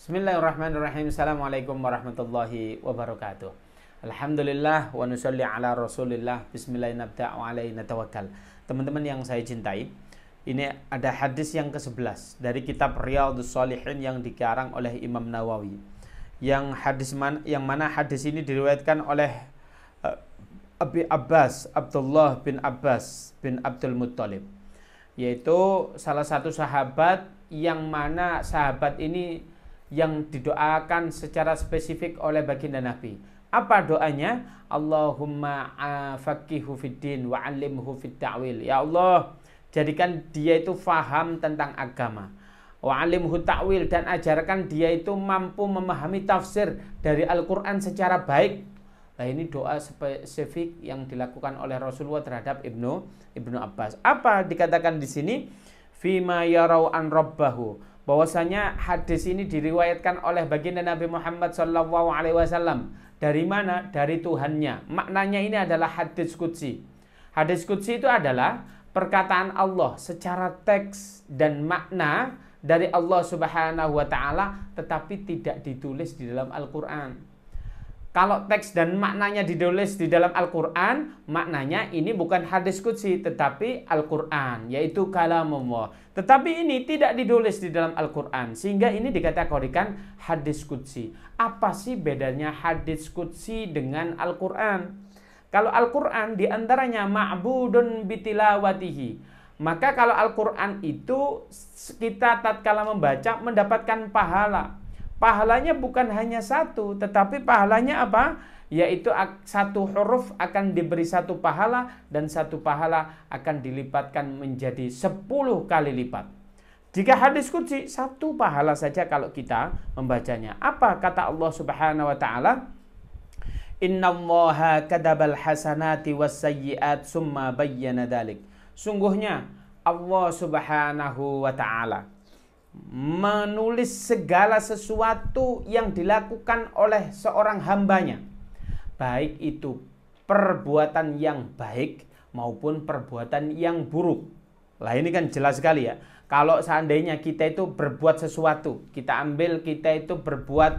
Bismillahirrahmanirrahim. Assalamualaikum warahmatullahi wabarakatuh. Alhamdulillah wa nusalli ala rasulillah. Bismillahirrahmanirrahim. Teman-teman yang saya cintai, ini ada hadis yang ke-11 dari kitab Riyadhus Shalihin yang dikarang oleh Imam Nawawi. Yang mana hadis ini diriwayatkan oleh Abi Abbas, Abdullah bin Abbas bin Abdul Muttalib, yaitu salah satu sahabat yang mana sahabat ini yang didoakan secara spesifik oleh baginda Nabi. Apa doanya? Allahumma faqihu fiddin wa 'allimhu fit ta'wil. Ya Allah, jadikan dia itu faham tentang agama. Wa 'allimhu ta'wil, dan ajarkan dia itu mampu memahami tafsir dari Al-Qur'an secara baik. Nah, ini doa spesifik yang dilakukan oleh Rasulullah terhadap Ibnu Abbas. Apa dikatakan di sini? Fima yarau an rabbahu. Bahwasanya hadis ini diriwayatkan oleh baginda Nabi Muhammad SAW. Dari mana? Dari Tuhannya. Maknanya ini adalah hadis qudsi. Hadis qudsi itu adalah perkataan Allah secara teks dan makna dari Allah Subhanahu wa Ta'ala, tetapi tidak ditulis di dalam Al-Quran. Kalau teks dan maknanya ditulis di dalam Al-Quran, maknanya ini bukan hadis qudsi, tetapi Al-Quran, yaitu kalamullah. Tetapi ini tidak ditulis di dalam Al-Quran, sehingga ini dikategorikan hadis qudsi. Apa sih bedanya hadis qudsi dengan Al-Quran? Kalau Al-Quran diantaranya ma'budun bitilawatihi. Maka kalau Al-Quran itu kita tatkala membaca mendapatkan pahala. Pahalanya bukan hanya satu, tetapi pahalanya apa? Yaitu satu huruf akan diberi satu pahala, dan satu pahala akan dilipatkan menjadi 10 kali lipat. Jika hadis qudsi, satu pahala saja kalau kita membacanya. Apa kata Allah Subhanahu wa Ta'ala? Innallaha kadabal hasanati wassayyi'at summa bayyana dzalik. Sungguhnya Allah Subhanahu wa Ta'ala menulis segala sesuatu yang dilakukan oleh seorang hambanya, baik itu perbuatan yang baik maupun perbuatan yang buruk. Lah ini kan jelas sekali ya. Kalau seandainya kita itu berbuat sesuatu, kita itu berbuat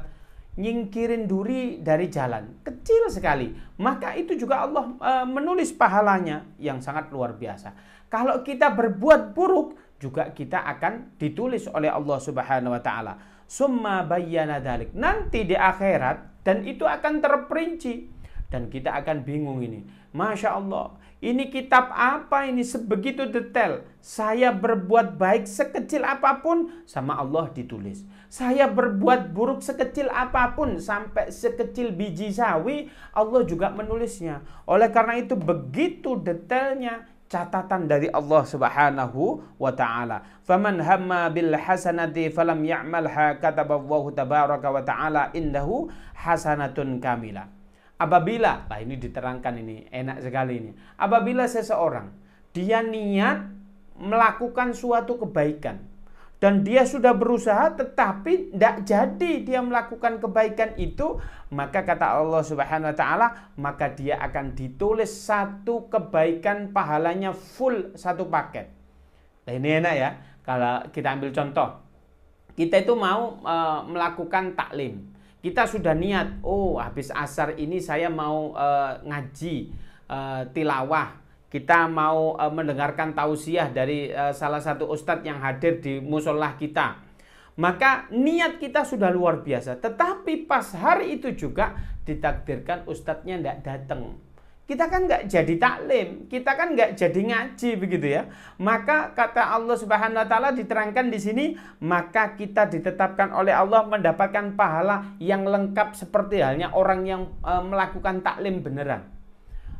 nyingkirin duri dari jalan, kecil sekali, maka itu juga Allah menulis pahalanya yang sangat luar biasa. Kalau kita berbuat buruk, juga kita akan ditulis oleh Allah Subhanahu wa Ta'ala. Summa bayyana dzalik. Nanti di akhirat, dan itu akan terperinci, dan kita akan bingung ini. Masya Allah, ini kitab apa ini sebegitu detail? Saya berbuat baik sekecil apapun, sama Allah ditulis. Saya berbuat buruk sekecil apapun, sampai sekecil biji sawi, Allah juga menulisnya. Oleh karena itu begitu detailnya catatan dari Allah Subhanahu wa Ta'ala. Faman hamma bil hasanati falam ya'malha kataballahu tabaraka wa ta'ala indahu hasanatun kamila. Apabila, nah ini diterangkan, ini enak sekali ini. Apabila seseorang dia niat melakukan suatu kebaikan dan dia sudah berusaha tetapi tidak jadi dia melakukan kebaikan itu, maka kata Allah Subhanahu wa Ta'ala, maka dia akan ditulis satu kebaikan pahalanya full, satu paket. Nah ini enak ya. Kalau kita ambil contoh, kita itu mau melakukan taklim. Kita sudah niat, oh habis asar ini saya mau ngaji tilawah. Kita mau mendengarkan tausiah dari salah satu ustadz yang hadir di musolah kita. Maka niat kita sudah luar biasa. Tetapi pas hari itu juga ditakdirkan ustadznya tidak datang. Kita kan nggak jadi taklim, kita kan nggak jadi ngaji, begitu ya. Maka kata Allah Subhanahu wa Ta'ala diterangkan di sini, maka kita ditetapkan oleh Allah mendapatkan pahala yang lengkap seperti halnya orang yang melakukan taklim beneran.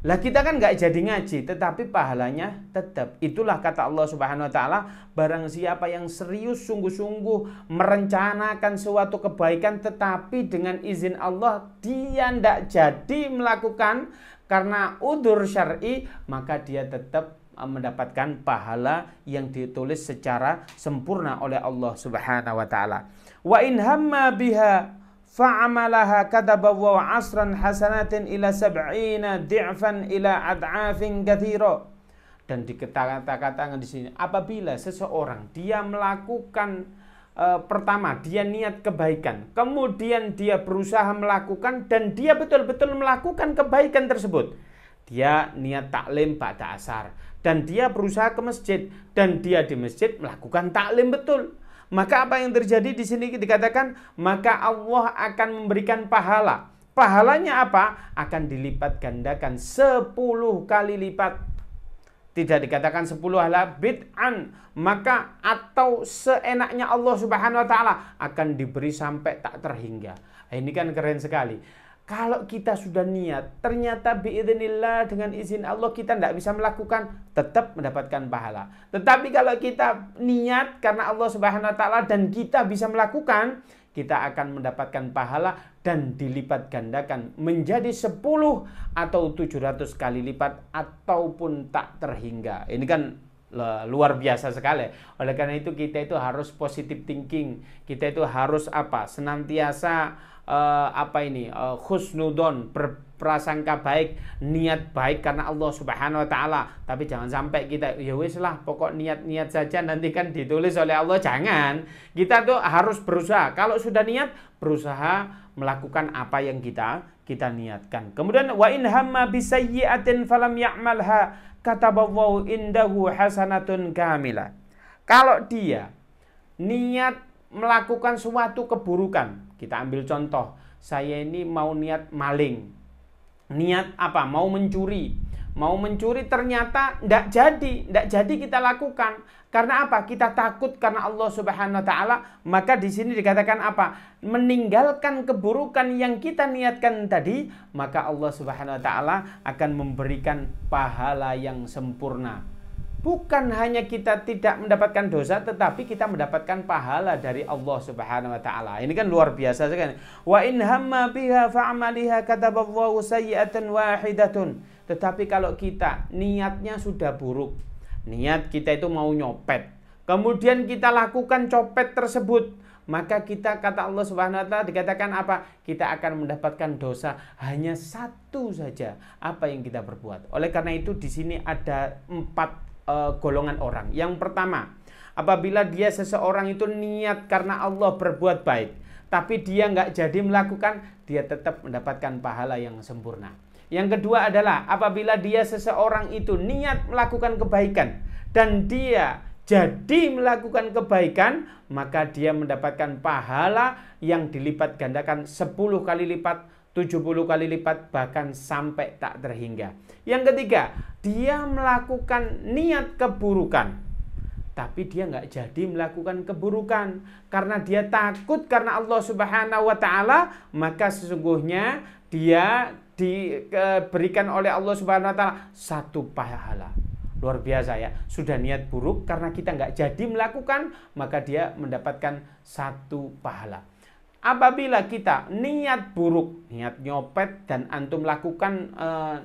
Lah kita kan nggak jadi ngaji, tetapi pahalanya tetap. Itulah kata Allah Subhanahu wa Ta'ala, barang siapa yang serius sungguh-sungguh merencanakan suatu kebaikan, tetapi dengan izin Allah dia tidak jadi melakukan karena udzur syar'i, maka dia tetap mendapatkan pahala yang ditulis secara sempurna oleh Allah Subhanahu wa Ta'ala. Wa in hamma biha fa'amalaha kadabahu asran hasanatin ila sab'ina di'fan ila ad'afin katsira. Dan dikatakan di sini, apabila seseorang dia melakukan pertama dia niat kebaikan, kemudian dia berusaha melakukan dan dia betul-betul melakukan kebaikan tersebut. Dia niat taklim ba'da asar dan dia berusaha ke masjid dan dia di masjid melakukan taklim betul. Maka apa yang terjadi di sini dikatakan maka Allah akan memberikan pahala. Pahalanya apa? Akan dilipat gandakan 10 kali lipat. Tidak dikatakan 10 hala bid'an, maka atau seenaknya Allah Subhanahu wa taala akan diberi sampai tak terhingga. Ini kan keren sekali. Kalau kita sudah niat, ternyata biidznillah dengan izin Allah kita tidak bisa melakukan, tetap mendapatkan pahala. Tetapi kalau kita niat karena Allah Subhanahu wa taala dan kita bisa melakukan, kita akan mendapatkan pahala dan dilipat gandakan menjadi 10 atau 700 kali lipat ataupun tak terhingga. Ini kan luar biasa sekali. Oleh karena itu kita itu harus positive thinking. Kita itu harus apa? Senantiasa khusnudon, berprasangka baik, niat baik karena Allah Subhanahu wa taala. Tapi jangan sampai kita ya wis lah pokok niat-niat saja nanti kan ditulis oleh Allah. Jangan. Kita tuh harus berusaha. Kalau sudah niat, berusaha melakukan apa yang kita niatkan. Kemudian wa in hamma bisayyi'atin falam ya'malha kataballahu indahu hasanatun kamilah. Kalau dia niat melakukan suatu keburukan, kita ambil contoh, saya ini mau niat maling, niat apa? Mau mencuri ternyata tidak jadi kita lakukan. Karena apa? Kita takut karena Allah Subhanahu wa taala. Maka di sini dikatakan apa? Meninggalkan keburukan yang kita niatkan tadi, maka Allah Subhanahu wa taala akan memberikan pahala yang sempurna. Bukan hanya kita tidak mendapatkan dosa, tetapi kita mendapatkan pahala dari Allah Subhanahu wa taala. Ini kan luar biasa sekali. Wa in hamma biha fa'amaliha kataballahu sayyi'atan wahidatun. Tetapi kalau kita niatnya sudah buruk, niat kita itu mau nyopet, kemudian kita lakukan copet tersebut, maka kita kata Allah Subhanahu wa taala dikatakan apa? Kita akan mendapatkan dosa hanya satu saja apa yang kita berbuat. Oleh karena itu di sini ada 4 golongan orang. Yang pertama, apabila dia seseorang itu niat karena Allah berbuat baik, tapi dia nggak jadi melakukan, dia tetap mendapatkan pahala yang sempurna. Yang kedua adalah apabila dia seseorang itu niat melakukan kebaikan dan dia jadi melakukan kebaikan, maka dia mendapatkan pahala yang dilipat gandakan 10 kali lipat, 70 kali lipat, bahkan sampai tak terhingga. Yang ketiga, dia melakukan niat keburukan, tapi dia nggak jadi melakukan keburukan karena dia takut karena Allah Subhanahu wa taala, maka sesungguhnya dia diberikan oleh Allah Subhanahu wa taala 1 pahala. Luar biasa ya. Sudah niat buruk karena kita nggak jadi melakukan, maka dia mendapatkan 1 pahala. Apabila kita niat buruk, niat nyopet dan antum lakukan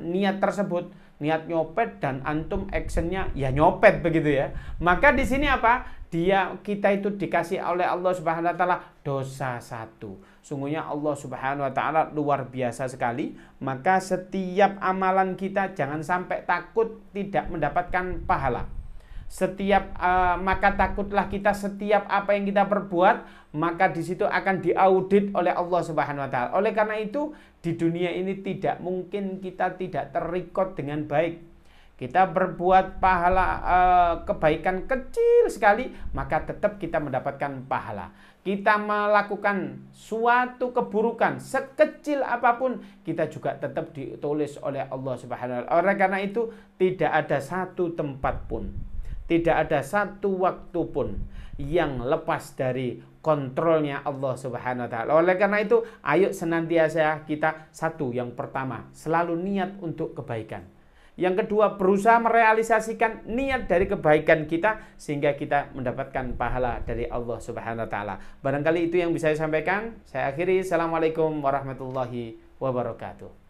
niat tersebut, niat nyopet dan antum actionnya ya nyopet begitu ya, maka di sini apa? Kita itu dikasih oleh Allah Subhanahu wa taala dosa 1. Sungguhnya Allah Subhanahu wa taala luar biasa sekali. Maka setiap amalan kita jangan sampai takut tidak mendapatkan pahala. Maka takutlah kita setiap apa yang kita perbuat, maka di situ akan diaudit oleh Allah Subhanahu wa taala. Oleh karena itu di dunia ini tidak mungkin kita tidak terrecord dengan baik. Kita berbuat pahala kebaikan kecil sekali, maka tetap kita mendapatkan pahala. Kita melakukan suatu keburukan sekecil apapun, kita juga tetap ditulis oleh Allah Subhanahu wa taala. Oleh karena itu tidak ada satu tempat pun, tidak ada satu waktu pun yang lepas dari kontrolnya Allah Subhanahu wa taala. Oleh karena itu, ayo senantiasa kita yang pertama, selalu niat untuk kebaikan. Yang kedua, berusaha merealisasikan niat dari kebaikan kita sehingga kita mendapatkan pahala dari Allah Subhanahu wa taala. Barangkali itu yang bisa saya sampaikan. Saya akhiri. Assalamualaikum warahmatullahi wabarakatuh.